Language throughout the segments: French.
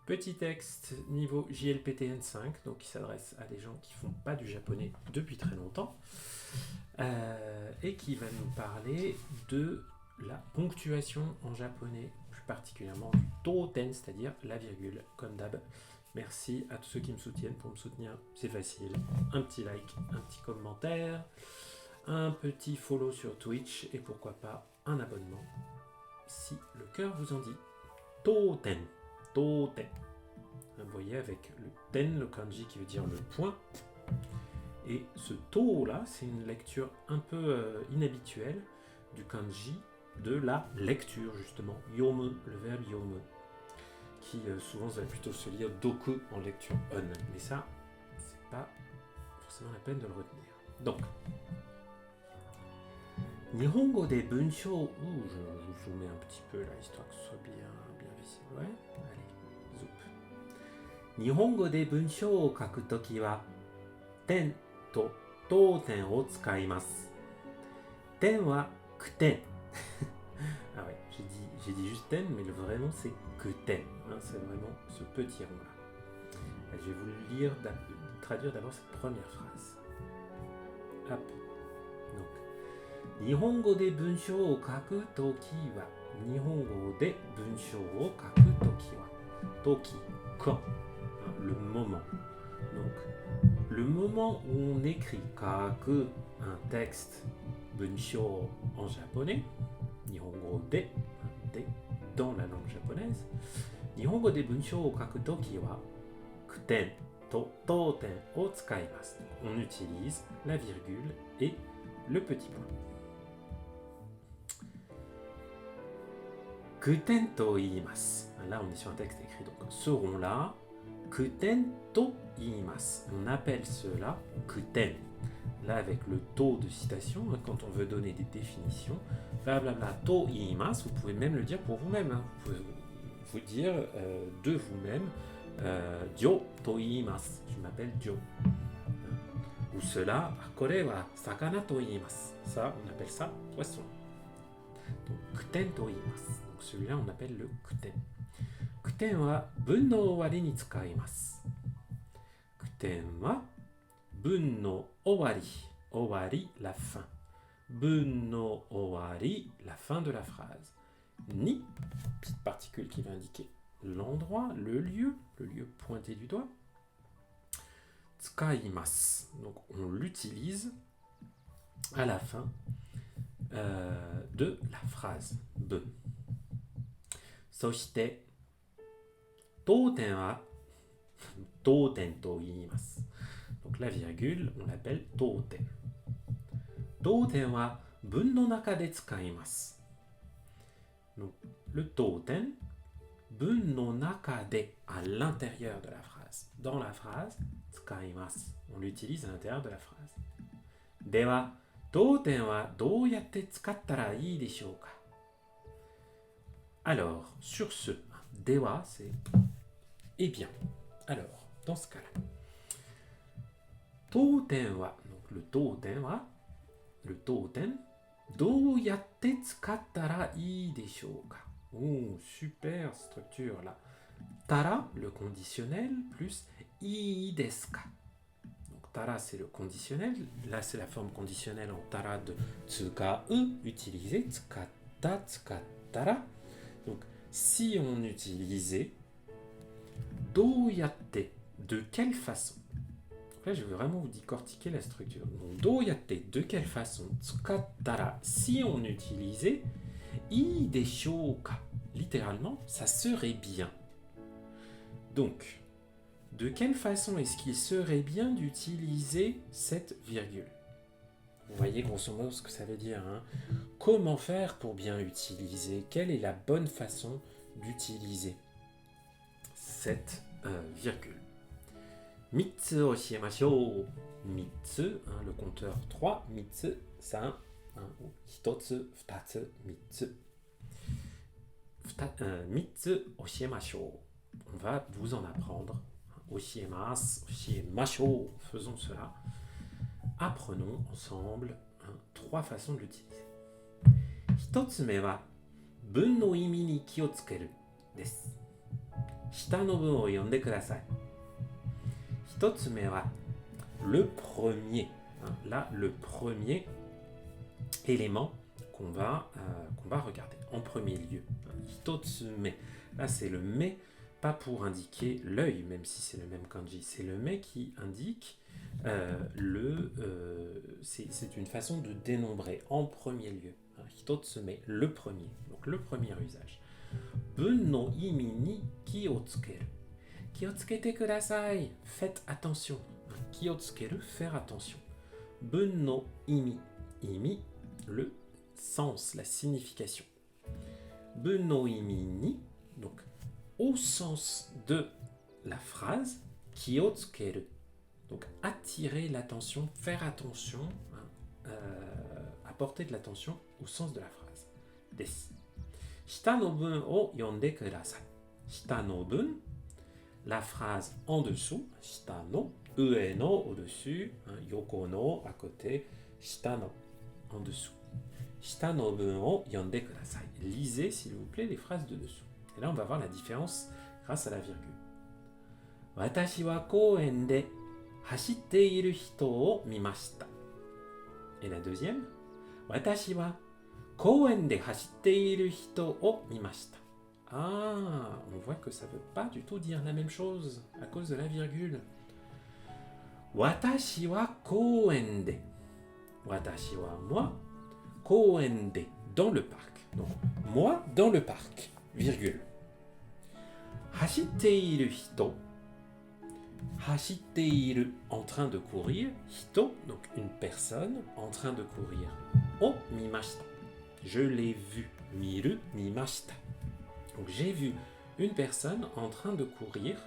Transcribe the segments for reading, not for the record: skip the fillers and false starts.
Petit texte niveau JLPTN5, donc qui s'adresse à des gens qui font pas du japonais depuis très longtemps, et qui va nous parler de la ponctuation en japonais, plus particulièrement du toten, c'est-à-dire la virgule, comme d'hab. Merci à tous ceux qui me soutiennent. Pour me soutenir, c'est facile. Un petit like, un petit commentaire, un petit follow sur Twitch et pourquoi pas un abonnement si le cœur vous en dit. Toten. Toten. Vous voyez avec le ten, le kanji qui veut dire le point. Et ce to là, c'est une lecture un peu inhabituelle du kanji de la lecture justement. Yomu, le verbe yomu, qui souvent va plutôt se lire doku en lecture on. Mais ça, c'est pas forcément la peine de le retenir. Donc, Nihongo de bunshō, je vous mets un petit peu là, histoire que ce soit bien visible. Ouais, allez, zoup. Nihongo de bunshō o kaku toki wa ten to toten o tsukaimasu. Ten wa kuten. Ah ouais, j'ai dit juste ten, mais le vrai nom c'est kuten. Hein, c'est vraiment ce petit rond là. Je vais vous lire, traduire d'abord cette première phrase. Hop. Donc, Nihongo de bunshō o kaku toki wa. Nihongo de bunshō o kaku toki wa. Toki, quand. Hein, le moment. Donc, le moment où on écrit kaku, un texte, bunshō en japonais, Nihongo de, dans la langue japonaise, Nihongo de bunshō o kaku toki wa kuten to toten o tsukaimasu. On utilise la virgule et le petit point. Kuten to iimasu. Là, on est sur un texte écrit, donc ce rond-là, kuten to iimasu. On appelle cela kuten. Là, avec le to de citation, hein, quand on veut donner des définitions, blablabla to iimasu, vous pouvez même le dire pour vous-même. Hein. Vous pouvez vous dire de vous-même, Dio to iimasu. Je m'appelle Dio. Ou cela, kore wa sakana to iimasu. Ça, on appelle ça poisson. Donc, kuten to iimasu. Donc, celui-là, on appelle le kuten. Kuten wa bun no owari ni tsukaimasu. Kuten wa bun no owari. Owari, la fin. Bun no owari, la fin de la phrase. Ni, petite particule qui va indiquer l'endroit, le lieu pointé du doigt. Tsukaimasu. Donc on l'utilise à la fin de la phrase. Bun. Soshite, toten wa toten to iimasu. Donc la virgule, on l'appelle toten. Toten wa bun no naka de tsukaimasu. Donc le toten, bun no naka de, à l'intérieur de la phrase. Dans la phrase, tsukaimasu. On l'utilise à l'intérieur de la phrase. Dewa, toten wa dou yatte tsukattara ii deshou ka? Alors, sur ce, dewa, c'est eh bien. Alors, dans ce cas-là, toten wa, donc le toten wa, le toten, dou yatte tsukattara ii deshou ka? Oh, super structure là. Tara, le conditionnel, plus ii desu ka? Donc tara, c'est le conditionnel. Là, c'est la forme conditionnelle en tara de tsukau, utiliser, tsukatta, tsukattara. Donc, si on utilisait dou yatte, de quelle façon? Donc là, je vais vraiment vous décortiquer la structure. Donc, dou yatte, de quelle façon? Tsukattara, si on utilisait ii deshou ka? Littéralement, ça serait bien. Donc, de quelle façon est-ce qu'il serait bien d'utiliser cette virgule? Vous voyez grosso modo ce que ça veut dire. Hein? Comment faire pour bien utiliser? Quelle est la bonne façon d'utiliser cette virgule? Mitsu oshiemashou. Mitsu, hein, le compteur 3. Mitsu, ça, hein, hitotsu, futatsu, mitsu. Mitsu oshiemashou. On va vous en apprendre. Oshiemasu, oshiemashou. Faisons cela. Apprenons ensemble 3 façons de l'utiliser. Hitotsume wa bun no imi ni ki o tsukeru desu. 下の文を読んでください。一つ目は le premier. Là, le premier élément qu'on va regarder en premier lieu. Hitotsume. Là, c'est le mais, pas pour indiquer l'œil, même si c'est le même kanji. C'est le mais qui indique c'est une façon de dénombrer en premier lieu. Hitotsume, le premier. Donc, le premier usage. Bun no imi ni ki o tsukeru. Ki o tsukete kudasai. Faites attention. Ki o tsukeru, faire attention. Bun no imi. Imi, le sens, la signification. Bun no imi ni, donc au sens de la phrase, ki o tsukeru. Donc attirer l'attention, faire attention, apporter de l'attention au sens de la phrase. Desu. Shita no bun o yonde kudasai. Shita no bun, la phrase en dessous, shita no, ue no au-dessus, yoko no à côté, shita no en dessous. Shita no bun o yonde kudasai. Lisez s'il vous plaît les phrases de dessous. Et là on va voir la différence grâce à la virgule. Watashi wa kouen de hashite iru hito o mimashita. Et la deuxième, watashi wa kouen de hashite iru hito o mimashita. Ah, on voit que ça ne veut pas du tout dire la même chose à cause de la virgule. Watashi wa kouen de. Watashi wa moi. Kouen de, dans le parc. Donc, moi dans le parc. Virgule. Hashite iru hito. Hashite iru, en train de courir. Hito, donc une personne en train de courir. O mimashita. Je l'ai vu. Miru, mimashita. Donc j'ai vu une personne en train de courir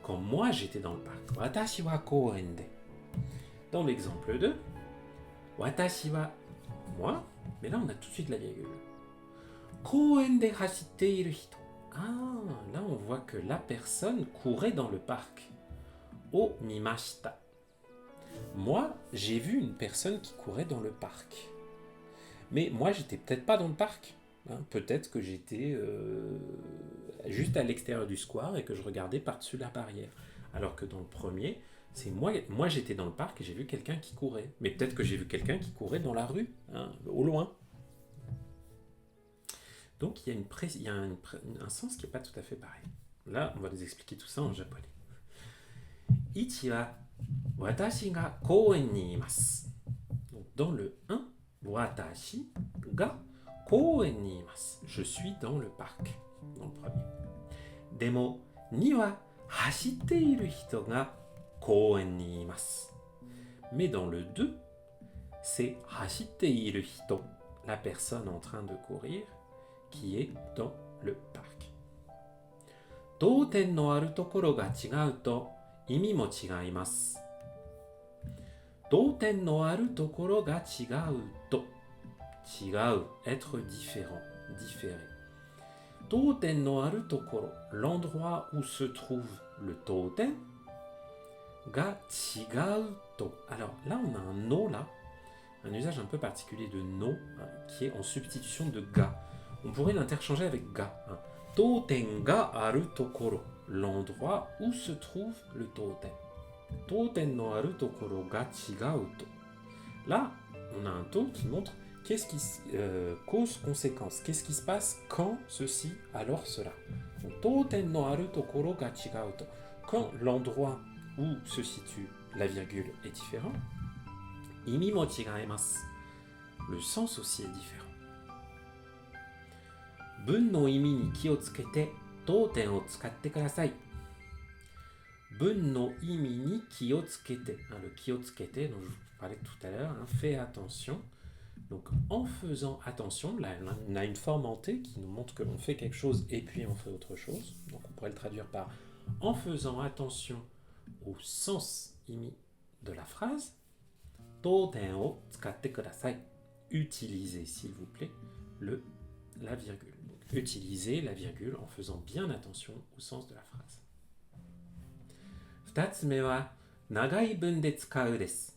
quand moi j'étais dans le parc. Watashi wa kouen de. Dans l'exemple 2, watashi wa, moi, mais là on a tout de suite la virgule. Kouen de hashite iru hito. Ah, là on voit que la personne courait dans le parc. O mimashita. Moi, j'ai vu une personne qui courait dans le parc. Mais moi, j'étais peut-être pas dans le parc. Peut-être que j'étais juste à l'extérieur du square et que je regardais par-dessus la barrière. Alors que dans le premier, c'est moi j'étais dans le parc et j'ai vu quelqu'un qui courait. Mais peut-être que j'ai vu quelqu'un qui courait dans la rue, au loin. Donc il y a un sens qui n'est pas tout à fait pareil. Là, on va nous expliquer tout ça en japonais. Ichi wa watashi ga kouen ni imasu. Donc dans le 1, watashi ga kouen ni imasu. Je suis dans le parc. Dans le premier. Demo ni wa hashite iru hito ga kouen ni imasu. Mais dans le 2, c'est hashite iru hito, la personne en train de courir, qui est dans le parc. Douten no aru tokoro ga chigau to imi mo chigaimasu. Douten no aru tokoro ga chigau to. Chigau, être différent, différé. Douten no aru tokoro, l'endroit où se trouve le toten, ga chigau to. Alors là, on a un no là, un usage un peu particulier de no, qui est en substitution de ga. On pourrait l'interchanger avec ga. Toten ga aru tokoro, l'endroit où se trouve le toten. Toten no aru tokoro ga chigau to. Là, on a un to qui montre cause-conséquence. Qu'est-ce qui se passe quand ceci, alors cela. Donc, toten no aru tokoro ga chigau to. Quand l'endroit où se situe la virgule est différent, imi mo chigaimasu. Le sens aussi est différent. Bun no imi ni ki o tsukete toten o tsukatte kudasai. Bun no imi ni ki o tsukete. Le ki o tsukete dont je vous parlais tout à l'heure, fait attention. Donc en faisant attention, là on a une forme en T qui nous montre que l'on fait quelque chose et puis on fait autre chose. Donc on pourrait le traduire par en faisant attention au sens imi de la phrase. Toten o tsukatte kudasai. Utilisez s'il vous plaît la virgule. Donc, utilisez la virgule en faisant bien attention au sens de la phrase. Futatsume wa nagai bun de tsukau desu.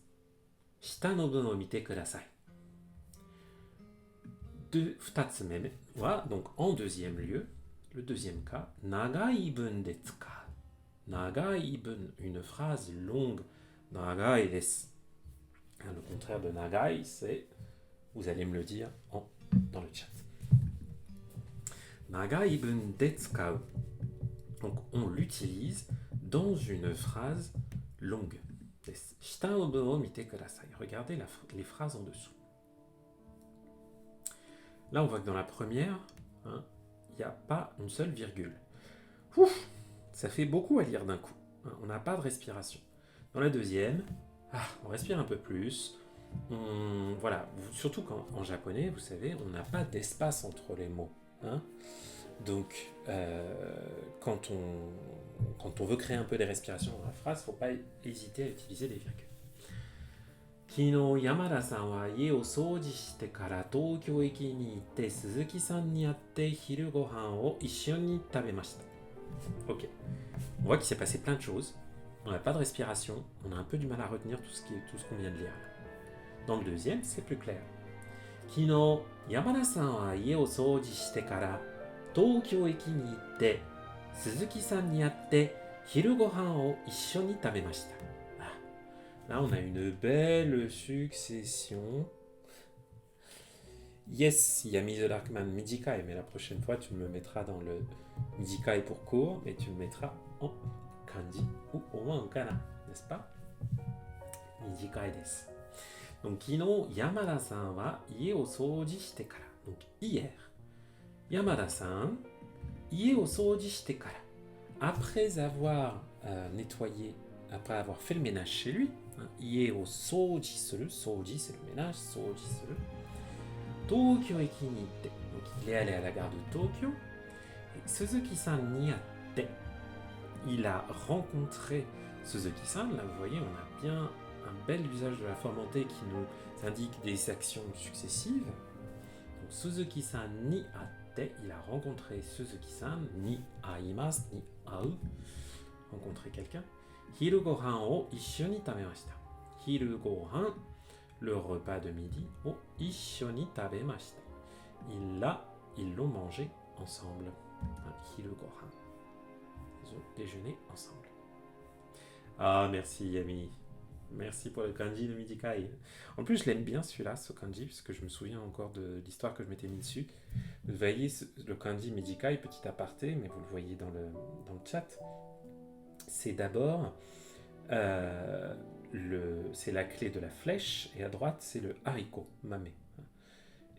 Shita no bun o mite kudasai. Futatsume wa, donc en deuxième lieu, Le deuxième cas, nagai bun de tsukau. Nagai bun, une phrase longue. Nagai desu. Le contraire de nagai, c'est, vous allez me le dire dans le chat. Nagai bun de tsukau. Donc on l'utilise dans une phrase longue. Shita no bun o mite kudasai. Regardez les phrases en dessous. Là, on voit que dans la première, il n'y a pas une seule virgule. Ouf, ça fait beaucoup à lire d'un coup. On n'a pas de respiration. Dans la deuxième, on respire un peu plus. Voilà, surtout en japonais, vous savez, on n'a pas d'espace entre les mots. Donc, quand on veut créer un peu des respirations dans la phrase, il ne faut pas hésiter à utiliser des virgules. 昨日山田さんは家を掃除してから東京駅に行って鈴木さんに会って昼ご飯を一緒に食べました。Ok. On voit qu'il s'est passé plein de choses. On n'a pas de respiration. On a un peu du mal à retenir tout ce qu'on vient de lire. Dans le deuxième, c'est plus clair. 昨日山田さんは家を掃除してから東京駅に行って鈴木さんに会って昼ご飯を一緒に食べました。Là, on a une belle succession. Yes, il y a Mise Darkman Mijikai, mais la prochaine fois, tu me le mettras dans le Mijikai pour court, mais tu le mettras en kanji ou en kana, n'est-ce pas? Mijikai desu. Donc, kino Yamada-san wa ie o souji shite kara. Donc, hier, Yamada-san, ie o souji shite kara. Après avoir nettoyé, après avoir fait le ménage chez lui, ie o souji suru, souji c'est le ménage, souji suru. Tokyo eki ni itte. Donc il est allé à la gare de Tokyo. Et Suzuki-san ni atte. Il a rencontré Suzuki-san. Là vous voyez, on a bien un bel usage de la forme hantée qui nous indique des actions successives. Donc Suzuki-san ni atte. Il a rencontré Suzuki-san. Ni aimasu, ni au. Rencontrer quelqu'un. Hiru gohan o issho ni tabemashita. Hiru gohan, le repas de midi, o issho ni tabemashita. Ils l'ont mangé ensemble. Hiru gohan. Ils ont déjeuné ensemble. Ah, merci Yami. Merci pour le kanji de Mijikai. En plus, je l'aime bien celui-là, ce kanji, parce que je me souviens encore de l'histoire que je m'étais mis dessus. Vous voyez le kanji Mijikai, petit aparté, mais vous le voyez dans le chat. C'est d'abord c'est la clé de la flèche et à droite c'est le haricot, mame.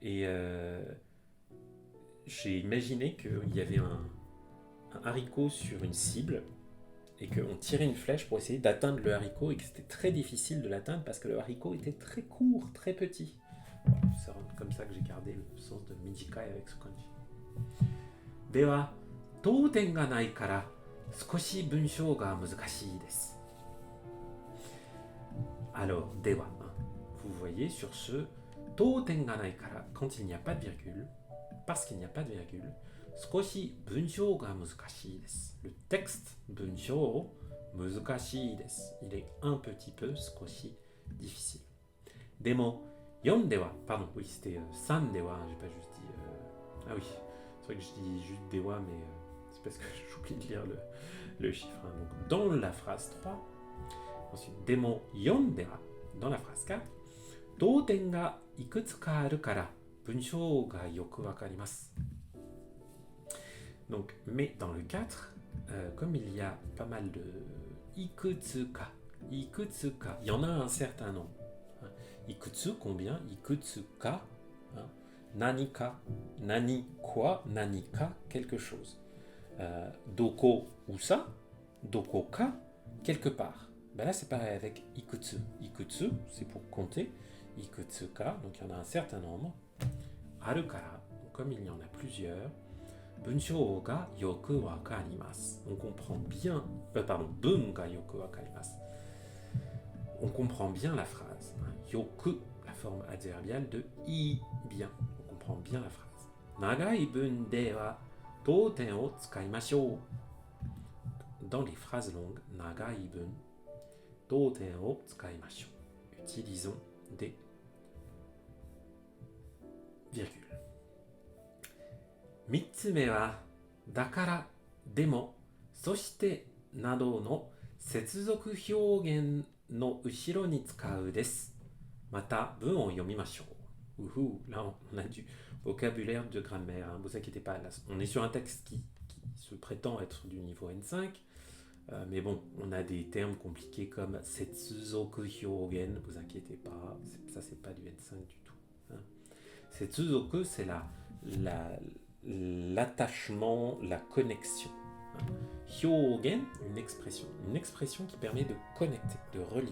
Et j'ai imaginé qu'il y avait un haricot sur une cible et qu'on tirait une flèche pour essayer d'atteindre le haricot et que c'était très difficile de l'atteindre parce que le haricot était très court, très petit. Voilà, c'est comme ça que j'ai gardé le sens de Mijikai avec ce kanji. Dewa, touten ga nai kara 少し文章が難しいです。Alors, dewa, vous voyez sur ce, touten ga nai kara, quand il n'y a pas de virgule, parce qu'il n'y a pas de virgule, 少し文章が難しいです。Le texte, 文章, 難しいです。Il est un petit peu, 少し difficile. Demo, 読んでは, pardon, oui, c'était 3 dewa, j'ai pas juste dit. Ah oui, c'est vrai que je dis juste dewa, mais c'est parce que j'oublie de lire le chiffre. Donc, dans la phrase 3, ensuite, demo yondera, dans la phrase 4, touten ga ikutsuka aru kara, bunshou ga yoku wakarimasu. Donc, mais dans le 4, comme il y a pas mal de ikutsuka, il y en a un certain nombre. Ikutsu, combien? Ikutsuka, nanika, nani quoi, nanika, quelque chose. Doko, où ça? Doko ka, quelque part. Ben là, c'est pareil avec ikutsu. Ikutsu, c'est pour compter. Ikutsuka, donc il y en a un certain nombre. Arukara, comme il y en a plusieurs. Bunshou ga yoku wakarimasu. On comprend bien. Bun ga yoku wakarimasu. On comprend bien la phrase. Yoku, la forme adverbiale de i, bien. On comprend bien la phrase. Nagai bun de wa toten o tsukaimashou. Dans les phrases longues, nagai bun, toten o tsukaimashou. Utilisons des virgules. 3つ目はだから、でも、そしてなどの接続表現の後ろに使うです。また文を読みましょう。Là on a du vocabulaire de grammaire, hein, vous inquiétez pas, là, on est sur un texte qui se prétend être du niveau N5, mais bon, on a des termes compliqués comme setsuzoku hyogen, vous inquiétez pas, ça c'est pas du N5 du tout. Hein. Setsuzoku, c'est l'attachement, la connexion. Hein. Hyogen, une expression qui permet de connecter, de relier.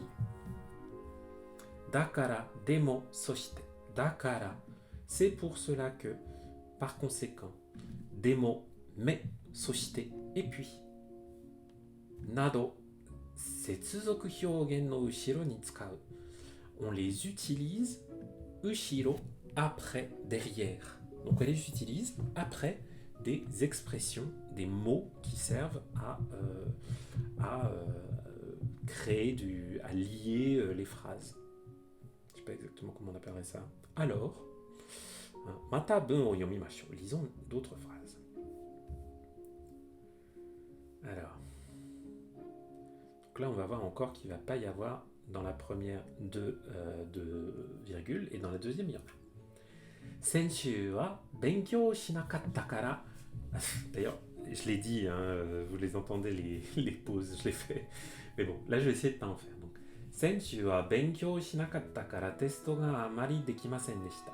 Dakara, demo, soshite. Dakara, c'est pour cela que, par conséquent, demo, mais, soshite, et puis. Nado, setsuzoku hyogen no ushiro ni tsukau. On les utilise, ushiro, après, derrière. Donc on les utilise après des expressions, des mots qui servent à créer à lier les phrases. Je ne sais pas exactement comment on appellerait ça. Alors, mata bun o yomimashou. Lisons d'autres phrases. Alors, donc là on va voir encore qu'il ne va pas y avoir dans la première deux virgules et dans la deuxième il y en a. Senshu wa benkyou shinakatta kara. D'ailleurs, je l'ai dit, hein, vous les entendez les pauses, je l'ai fait. Mais bon, là je vais essayer de ne pas en faire. Donc, Senshu wa benkyou shinakatta kara testo ga amari dekimasen deshita.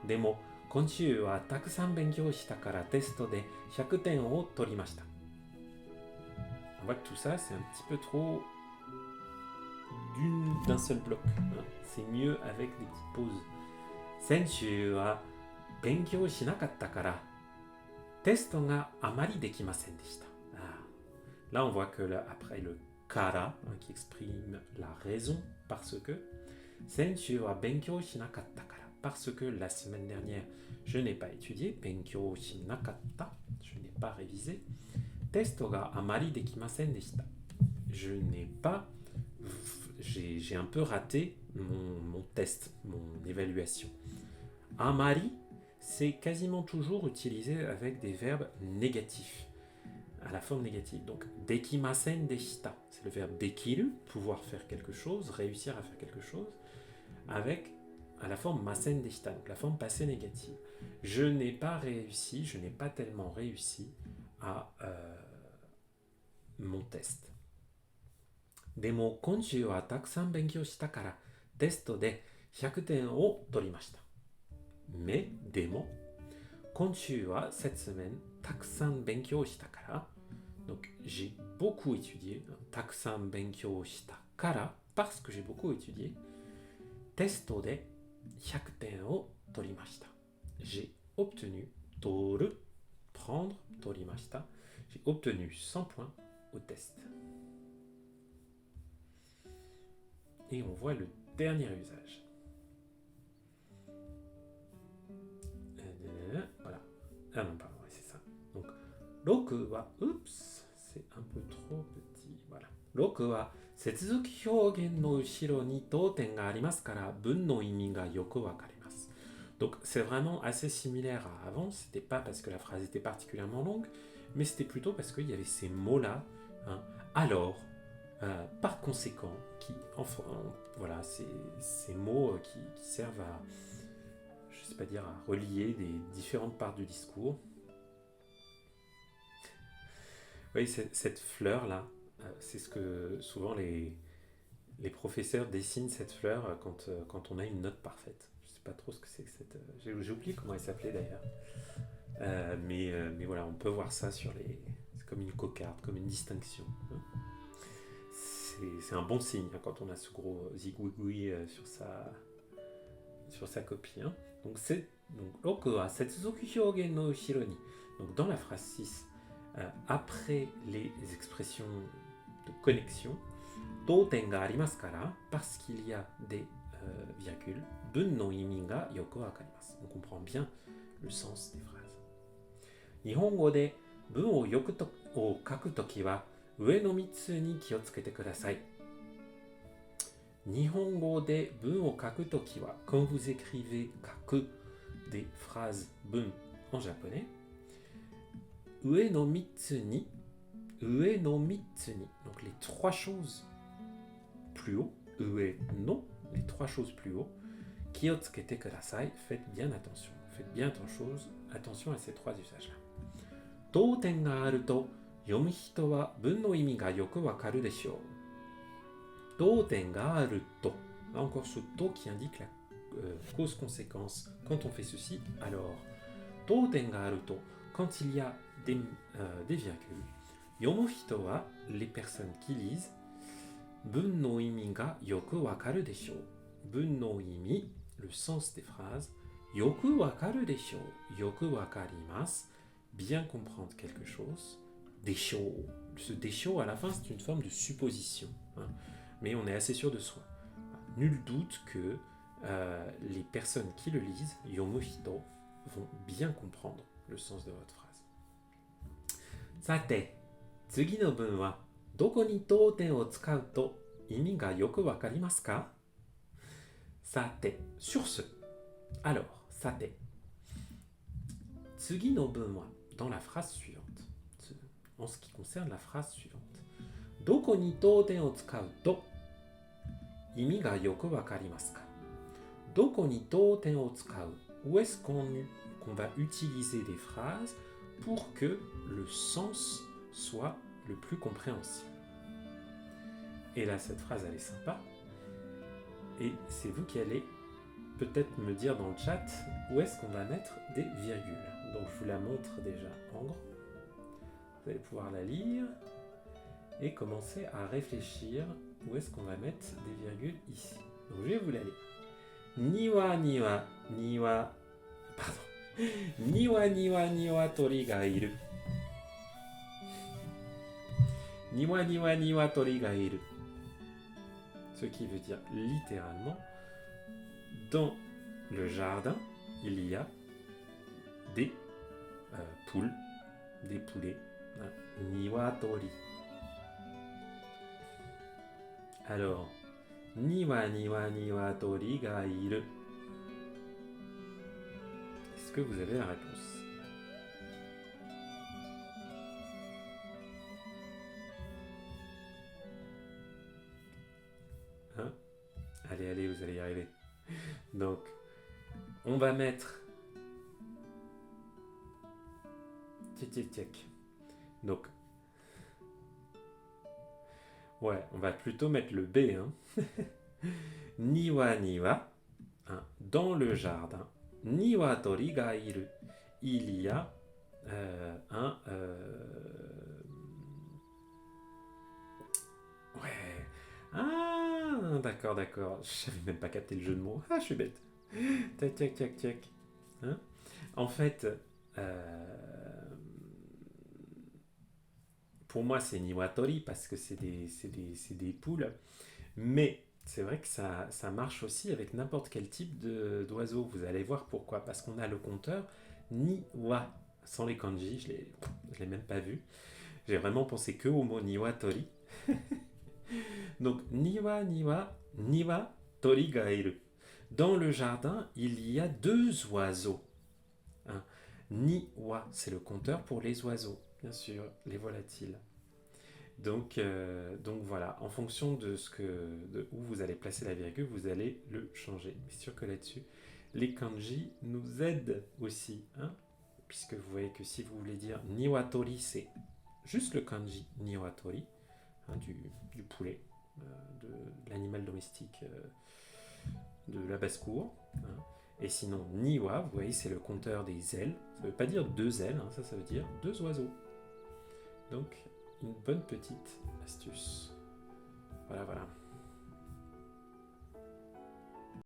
Demo, konshu wa takusan benkyou shita kara testo de 100 ten o torimashita. On voit que tout ça, c'est un petit peu trop d'un seul bloc. Hein. C'est mieux avec des petites pauses. Senshu wa benkyou shinakatta kara testo ga amari dekimasen deshita. Là, on voit que là, après le kara, hein, qui exprime la raison, parce que Senshu wa benkyou shinakatta kara, parce que la semaine dernière, je n'ai pas étudié, benkyou shinakatta, je n'ai pas révisé, testo ga amari dekimasen deshita. Je n'ai pas, j'ai un peu raté mon test, mon évaluation. Amari, c'est quasiment toujours utilisé avec des verbes négatifs, à la forme négative. Donc, dekimasen deshita, c'est le verbe dekiru, pouvoir faire quelque chose, réussir à faire quelque chose, avec à la forme masen deshita, donc la forme passée négative. Je n'ai pas réussi, je n'ai pas tellement réussi à mon test. Demo, konshu wa takusan benkyou shita kara, testo de 100 ten o torimashita. Mais, demo, konshu wa, cette semaine, takusan benkyou shita kara, donc j'ai beaucoup étudié, takusan benkyou shita kara, parce que j'ai beaucoup étudié, testo de 100 ten o torimashita. J'ai obtenu, toru, prendre, torimashita, j'ai obtenu 100 points au test. Et on voit le dernier usage. Voilà. Ah non, pardon, c'est ça. Donc, roku wa, oups, c'est un peu trop petit. Voilà. Roku wa, setsuzoku hyogen no ushiro ni touten ga arimasu kara, bun no imi ga yoku wakarimasu. Donc, c'est vraiment assez similaire à avant. C'était pas parce que la phrase était particulièrement longue, mais c'était plutôt parce qu'il y avait ces mots-là. Hein. Alors, par conséquent, voilà, ces mots qui servent à, je sais pas dire, à relier des différentes parts du discours. Oui, cette fleur-là, c'est ce que souvent les professeurs dessinent, cette fleur quand on a une note parfaite. Je sais pas trop ce que c'est que cette... J'ai oublié comment elle s'appelait d'ailleurs. Mais voilà, on peut voir ça sur les... C'est comme une cocarde, comme une distinction. C'est un bon signe hein, quand on a ce gros zigouigoui sur sa copie. Hein. Donc, roku wa setsuzoku hyogen no ushiro ni. Donc, dans la phrase 6, après les expressions de connexion, touten ga arimasu kara, parce qu'il y a des virgules, bun no imi ga yoku wakarimasu. On comprend bien le sens des phrases. Nihongo de bun o kaku toki wa, ue no mitsu ni ki o tsukete kudasai. Nihongo de bun o kaku toki wa, quand vous écrivez kaku, des phrases bun en japonais, ue no mitsu ni. Ue no mitsu ni. Donc les trois choses plus haut. Ue no, les trois choses plus haut. Ki o tsukete kudasai. Faites bien attention. Faites bien attention à ces trois usages-là. Touten ga aru to yomu hito wa bun no imi ga yoku wakaru deshou. Touten ga aru to. Là encore ce to qui indique la cause-conséquence. Quand on fait ceci, alors touten ga aru to, quand il y a des virgules, yomu hito wa, les personnes qui lisent, bun no imi ga yoku wakaru deshou. Bun no imi, le sens des phrases, yoku wakaru deshou, yoku wakarimasu, bien comprendre quelque chose, deshou. Ce deshou à la fin c'est une forme de supposition, hein, mais on est assez sûr de soi. Nul doute que les personnes qui le lisent, yomu hito, vont bien comprendre le sens de votre phrase. Sate, tsugi no bun wa doko ni touten o tsukau to imi ga yoku wakarimasu ka? Sate, sur ce. Alors, sate. Tsugi no bun wa, dans la phrase suivante, en ce qui concerne la phrase suivante. Doko ni touten o tsukau to imi ga yoku wakarimasu ka? Doko ni touten o tsukau. Où est-ce qu'on va utiliser des phrases pour que le sens soit le plus compréhensible? Et là, cette phrase, elle est sympa. Et c'est vous qui allez peut-être me dire dans le chat où est-ce qu'on va mettre des virgules. Donc, je vous la montre déjà en grand. Vous allez pouvoir la lire et commencer à réfléchir où est-ce qu'on va mettre des virgules ici. Donc, je vais vous la lire. Niwa niwa niwa. Pardon. Niwa niwa niwa tori ga iru. Niwa niwa niwa tori ga iru. Ce qui veut dire littéralement, dans le jardin, il y a des poules, des poulets. Niwatori. Alors, niwa niwa niwatori ga iru. Est-ce que vous avez la réponse? Hein? Allez, vous allez y arriver. Donc, on va mettre... Tchek. Donc, ouais, on va plutôt mettre le B. Hein. Niwa niwa, hein, dans le jardin. Niwatori ga iru. Il y a un... Ouais. Ah, d'accord. Je n'avais même pas capté le jeu de mots. Ah, je suis bête. Tac. Hein? En fait, pour moi, c'est niwatori parce que c'est des poules. Mais c'est vrai que ça marche aussi avec n'importe quel type d'oiseau. Vous allez voir pourquoi. Parce qu'on a le compteur niwa. Sans les kanji, je l'ai même pas vu. J'ai vraiment pensé que au mot niwatori. Donc, niwa tori ga iru. Dans le jardin, il y a deux oiseaux. Hein. Niwa, c'est le compteur pour les oiseaux, bien sûr, les volatiles. Donc voilà, en fonction de où vous allez placer la virgule, vous allez le changer. Mais c'est sûr que là-dessus, les kanji nous aident aussi, hein, puisque vous voyez que si vous voulez dire niwatori, c'est juste le kanji niwatori, hein, du poulet, de l'animal domestique de la basse-cour. Hein. Et sinon, niwa, vous voyez, c'est le compteur des ailes. Ça ne veut pas dire deux ailes, hein, ça veut dire deux oiseaux. Donc, une bonne petite astuce. Voilà.